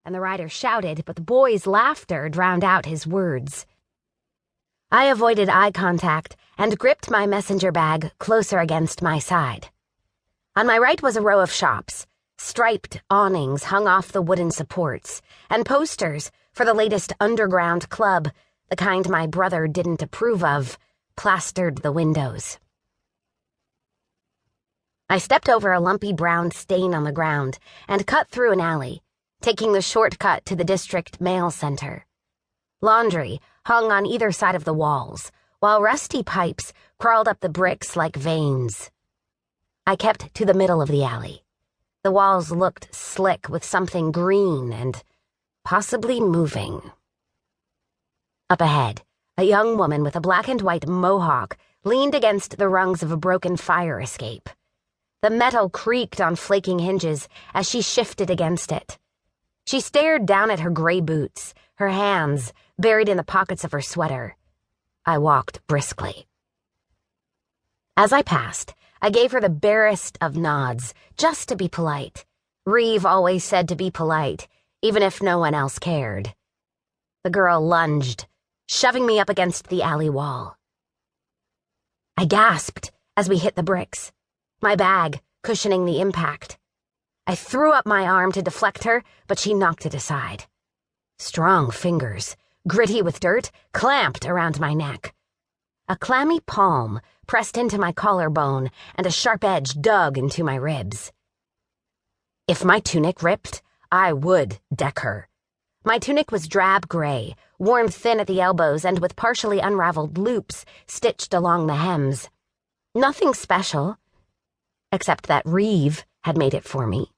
and the rider shouted, but the boy's laughter drowned out his words. I avoided eye contact and gripped my messenger bag closer against my side. On my right was a row of shops. Striped awnings hung off the wooden supports, and posters for the latest underground club, the kind my brother didn't approve of, plastered the windows. I stepped over a lumpy brown stain on the ground and cut through an alley, taking the shortcut to the district mail center. Laundry hung on either side of the walls, while rusty pipes crawled up the bricks like veins. I kept to the middle of the alley. The walls looked slick with something green and possibly moving. Up ahead, a young woman with a black and white mohawk leaned against the rungs of a broken fire escape. The metal creaked on flaking hinges as she shifted against it. She stared down at her gray boots, her hands buried in the pockets of her sweater. I walked briskly. As I passed, I gave her the barest of nods, just to be polite. Reev always said to be polite, even if no one else cared. The girl lunged, shoving me up against the alley wall. I gasped as we hit the bricks, my bag cushioning the impact. I threw up my arm to deflect her, but she knocked it aside. Strong fingers, gritty with dirt, clamped around my neck. A clammy palm pressed into my collarbone, and a sharp edge dug into my ribs. If my tunic ripped, I would deck her. My tunic was drab gray, worn thin at the elbows and with partially unraveled loops stitched along the hems. Nothing special, except that Reev had made it for me.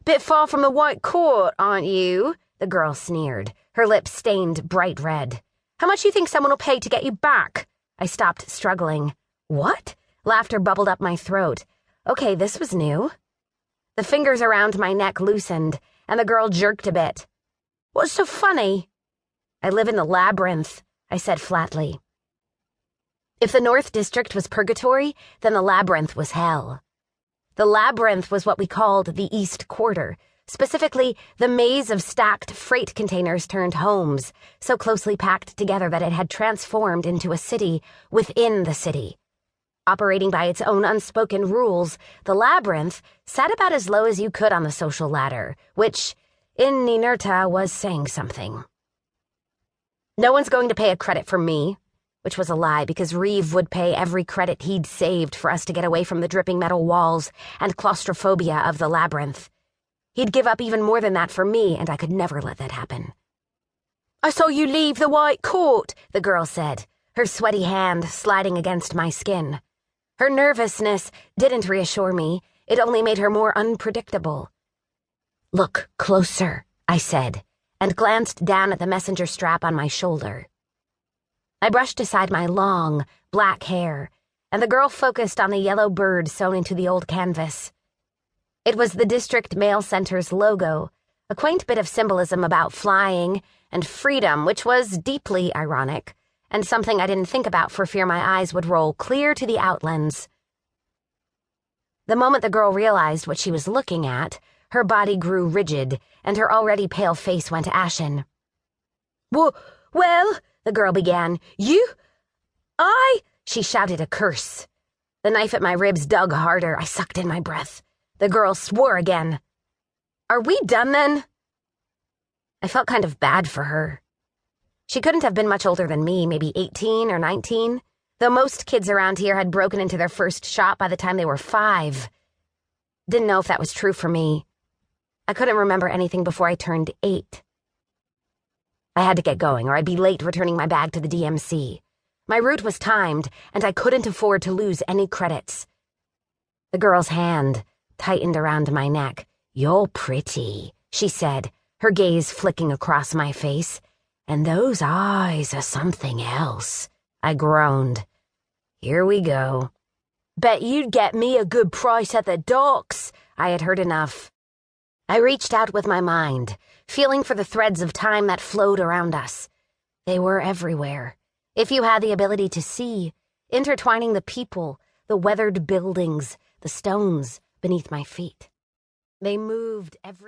"Bit far from the White Court, aren't you?" the girl sneered, her lips stained bright red. "How much you think someone will pay to get you back?" I stopped, struggling. "What?" Laughter bubbled up my throat. Okay, this was new. The fingers around my neck loosened, and the girl jerked a bit. "What's so funny?" "I live in the Labyrinth," I said flatly. If the North District was purgatory, then the Labyrinth was hell. The Labyrinth was what we called the East Quarter, specifically the maze of stacked freight containers turned homes, so closely packed together that it had transformed into a city within the city. Operating by its own unspoken rules, the Labyrinth sat about as low as you could on the social ladder, which, in Ninerta, was saying something. No one's going to pay a credit for me, which was a lie because Reev would pay every credit he'd saved for us to get away from the dripping metal walls and claustrophobia of the Labyrinth. He'd give up even more than that for me, and I could never let that happen. "I saw you leave the White Court," the girl said, her sweaty hand sliding against my skin. Her nervousness didn't reassure me. It only made her more unpredictable. "Look closer," I said, and glanced down at the messenger strap on my shoulder. I brushed aside my long, black hair, and the girl focused on the yellow bird sewn into the old canvas. It was the District Mail Center's logo, a quaint bit of symbolism about flying and freedom, which was deeply ironic, and something I didn't think about for fear my eyes would roll clear to the outlens. The moment the girl realized what she was looking at, her body grew rigid, and her already pale face went ashen. Well, the girl began. She shouted a curse. The knife at my ribs dug harder. I sucked in my breath. The girl swore again. "Are we done then?" I felt kind of bad for her. She couldn't have been much older than me, maybe 18 or 19, though most kids around here had broken into their first shop by the time they were 5. Didn't know if that was true for me. I couldn't remember anything before I turned 8. I had to get going, or I'd be late returning my bag to the DMC. My route was timed, and I couldn't afford to lose any credits. The girl's hand tightened around my neck. "You're pretty," she said, her gaze flicking across my face. "And those eyes are something else." I groaned. "Here we go." "Bet you'd get me a good price at the docks." I had heard enough. I reached out with my mind, feeling for the threads of time that flowed around us. They were everywhere. If you had the ability to see, intertwining the people, the weathered buildings, the stones beneath my feet. They moved everything.